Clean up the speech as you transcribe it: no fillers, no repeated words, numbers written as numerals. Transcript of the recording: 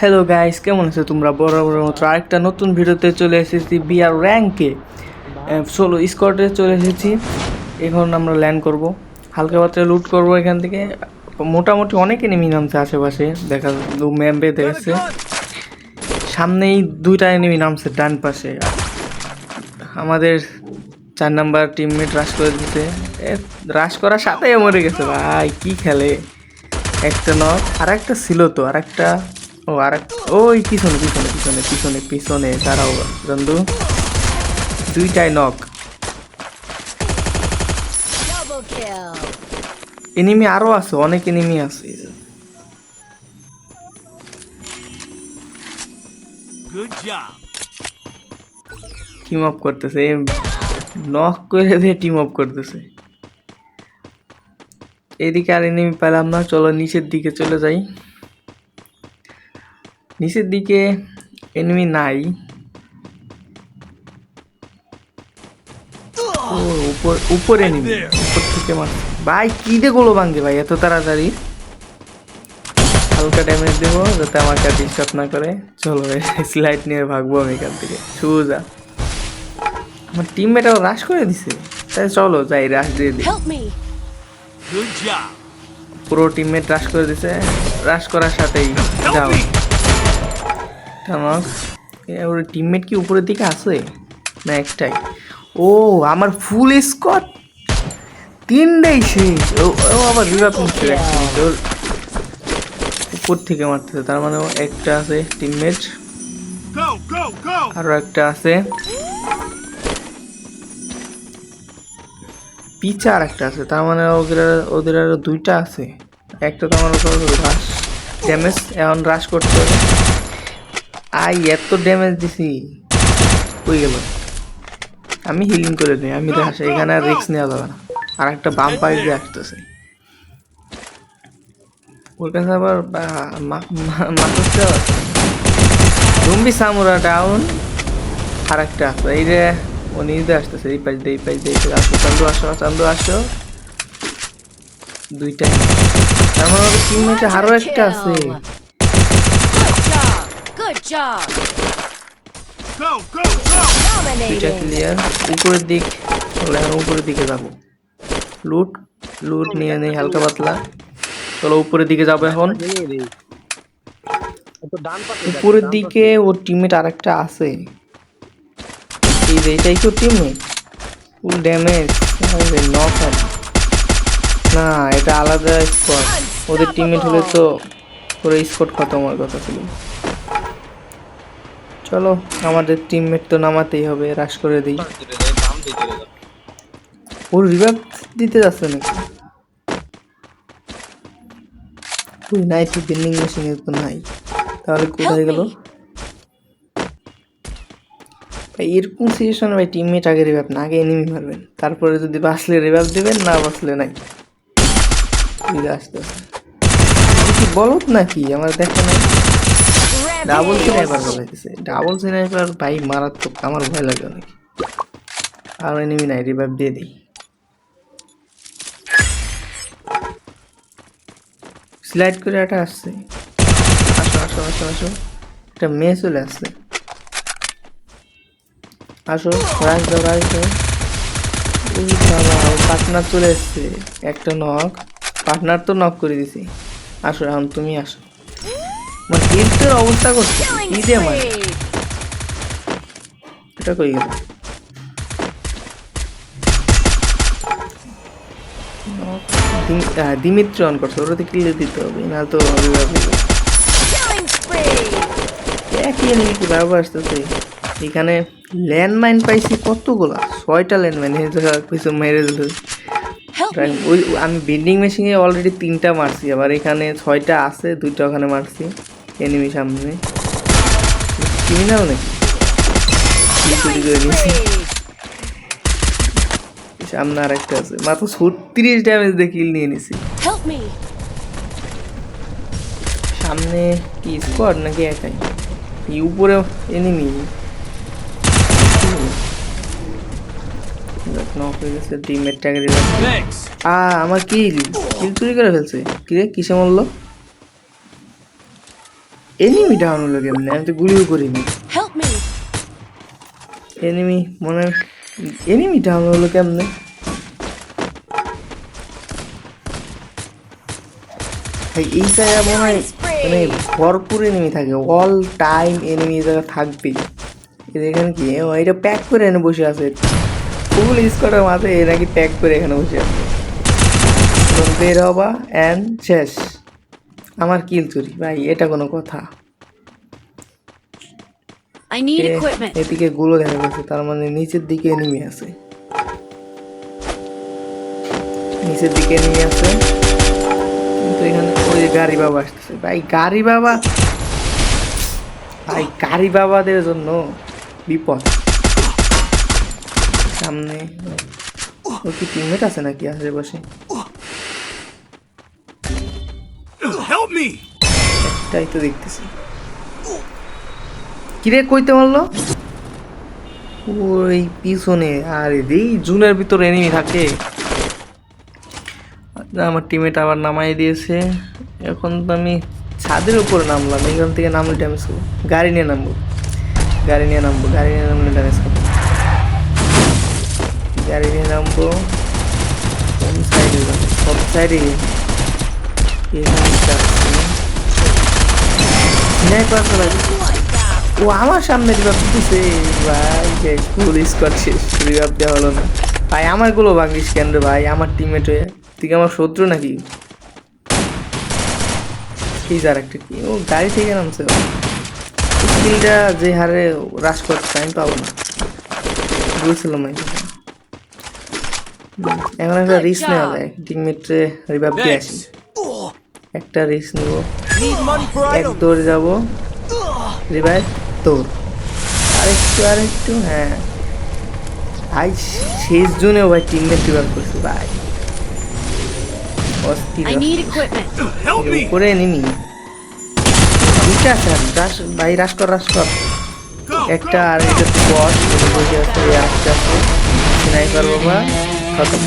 Hello guys, কেমন আছো তোমরা? বরাবর মতো আরেকটা নতুন ভিডিওতে চলে এসেছি। বিআর র্যাঙ্কে সোলো স্কোয়াডে চলে এসেছি। এখন আমরা ল্যান্ড করব, হালকা পাতলা লুট করব এখান থেকে। মোটামুটি অনেক এনিমি নামছে আশেপাশে, দেখা ম্যাপে দেখেছে। সামনেই দুইটা এনিমি নামছে ডান পাশে। আমাদের 4 নাম্বার টিমমেট রাশ করে দিতে, রাশ করার সাথেই মরে গেছে। ভাই কি খেলে! একটা নক, আর একটা ছিল তো, আর একটা ওই পিছনে পিছনে পিছনে পিছনে পিছনে দাঁড়াও বন্ধু, দুইটাই নক। এনিমি আরো আছে, অনেক এনিমি আছে। টিম আপ করতেছে, নক করে দিয়ে টিম আপ করতেছে। এদিকে আর এনিমি পেলাম না, চলো নিচের দিকে চলে যাই। নিচের দিকে এনিমি নাই। উপরে নেমে উপর থেকে মার। ভাই কি দে গোলো ভাঙ্গে ভাই এত তাড়াতাড়ি! হালকা ড্যামেজ দেবো যাতে আমাকে ডিস্টার্ব না করে। চলো স্লাইড নিয়ে ভাগবো আমি এখান থেকে সোজা। আমার টিমমেটও রাশ করে দিছে, তাই চলো যাই রাশ দিয়ে দিই। পুরো টিমমেট রাশ করে দিছে, রাশ করার সাথেই যাও। ওর টিমমেট কি উপরের দিকে আছে না একটাই? ও আমার ফুল স্কোয়াড তিনটাই শেষ। ও আবার রিভাইভ নিচ্ছে, ওর উপর থেকে মারতেছে। তার মানে একটা আছে টিমমেট, আরো একটা আছে পিছে, আর একটা আছে। তার মানে ওদের আরো দুইটা আছে। একটা তো আমার রাশ ড্যামেজ, এখন রাশ করতে হবে। এত ড্যামেজ দিছি, হয়ে গেল। আমি হিলিং করে নিই, আমি রাশ, এখানে আর রিস্ক নেওয়া যাবে না। আর একটা বাম পাইপ দিয়ে আসতেছে, ওর কাছে আবার জম্বি সামুরা ডাউন। আর একটা আছে, এই যে ও নিজে আসতেছে, এই পাশ দিয়ে আসো চান্দু, আসো চান্দু আসো। দুইটাই, তার মানে ওদের টিমমেটে আরো একটা আছে। দুইটা ক্লিয়ার। উপরের দিক চলে, এখন উপরের দিকে যাবো। লুট লুট নিয়ে নেই হালকা পাতলা। চলো উপরের দিকে যাবো এখন। উপরের দিকে ওর টিমমেট আর একটা আছে। এই যে এটাই তো টিমমেট, ফুল ড্যামেজ, নক। না, এটা আলাদা স্কোয়াড। ওদের টিমমেট হলে তো পুরো স্কোয়াড খতম হওয়ার কথা ছিল। চলো আমাদের টিমমেট তো নামাতেই হবে, রাশ করে দিই। ওর রিভাইভ দিতে যাচ্ছে নাকি? ওই নাই তো, বেন্ডিং মেশিন তো নাই, তাহলে কোথায় গেল? ভাই এরকম সিচুয়েশনে ভাই টিমমেট আগে রিভাইভ না, আগে এনিমি মারবেন, তারপরে যদি বাঁচলে রিভাইভ দেবেন, না বাঁচলে নাই। আসতে কি বলত নাকি আমার দেখো না? ডাবল স্নাইপার বলাইতেছে, ডাবল স্নাইপার ভাই মারাত্মক, আমার ভয় লাগে অনেক। আর এনিমি নাই, রিভাইভ দিয়ে দিই। স্লাইড করে একটা আসছে, আসো আসো আসো আসো, একটা মেয়ে চলে আসছে, আসো রাজ দাও রাজ দাও। পার্টনার চলে এসছে, একটা নক, পার্টনার তো নক করে দিছি। আসো এখন তুমি আসো। মানে এর অবস্থা করছে কি দিয়ে মানে, এটা কই গেল? দিমিত্রি অন করছে, ওটাতে ক্লিয়ার দিতে হবে, না তো একই এনিমি কি বারবার আসতেছে। এখানে ল্যান্ডমাইন পাইছি কতগুলা, 6টা ল্যান্ডমাইন কিছু মেরে দিল। ওই আমি বেন্ডিং মেশিনে অলরেডি 3টা মারছি, আবার এখানে 6টা আছে, 2টা ওখানে মারছি। এনিমি সামনে, ক্রিমিনাল নাকি? সামনে আর একটা আছে, মাত্র 36 ড্যামেজ দিয়ে কিল নিয়ে নিছি। সামনে কি স্কোয়াড নাকি একাই? উপরে এনিমি আমার কিল চুরি করে ফেলছে। কিরে কিসে মরলো? এনিমি ডাউন হলো কেমনে? আমি তো গুলিও করিনি। Help me. এনিমি মনে এনিমি ডাউন হলো কেমনে? ভাই এই জায়গা মনে হয় মানে ভরপুর এনিমি থাকে, অল টাইম এনিমি জায়গা থাকবেই। এখানে কি এটা প্যাক করে এনে বসে আছে, ফুল স্কোয়াডের মাঝে এ নাকি প্যাক করে এখানে বসে আছে। বের হবা অ্যান্ড শেষ, আমার কিল চুরি ভাই, এটা কোনো কথা? I need equipment. এদিকে গুলো দেখা যাচ্ছে, তার মানে নিচের দিকে এনিমি আছে, নিচের দিকে এনিমি আছে। কিন্তু এখানে ওই গাড়ি বাবা আসতেছে ভাই, গাড়ি বাবা ভাই, গাড়ি বাবাদের জন্য বিপদ সামনে। ও কি টিমমেট আছে নাকি আশেপাশে? একটাই তো দেখতেছি। কিরে কইতে মারলো? ওই পিছনে। আর এই জুনের ভিতরে এনিমি থাকে। আমার টিমমেট আবার নামাই দিয়েছে। এখন তো আমি ছাদের উপরে নামলাম, এখান থেকে নামলে ড্যামেজ করবো। গাড়ি নিয়ে নামবো, গাড়ি নিয়ে নামবো, গাড়ি নিয়ে নামলে ড্যামেজ করবো। গাড়ি নিয়ে নামবো। কোন সাইডে যাবো? সব সাইডে ও আমার সামনে রিভাব দিতেছে ভাই, যে ফুল স্কোয়াড শেষ, রিভাব দেওয়া হলো না ভাই। আমার গুলো ভাঙিস কেন রে ভাই? আমার টিমমেট হয়ে তুই কি আমার শত্রু নাকি? কি যার একটা কি ও গাড়ি থেকে নামছে, স্কিলটা যে হারে রাশ করছে আমি পাবো না, বলছিলাম না। এখন একটা রিস্ক নেওয়া যায়, টিমমেটে রিভাব দিয়ে আসি। একটা রিস্ক নেবো, এক দৌড়ে যাবো, রিভাইভ দৌড়, আরেকটু হ্যাঁ ভাই। শেষ জনেও ভাই টিমমেট রিভাইভ করছে ভাই, অস্থির। উপরে নিমি দুইটা আছে ভাই, রাশ কর। একটা আর এটা বস বসে আছে, একটা আছে স্নাইপার বাবা খতম।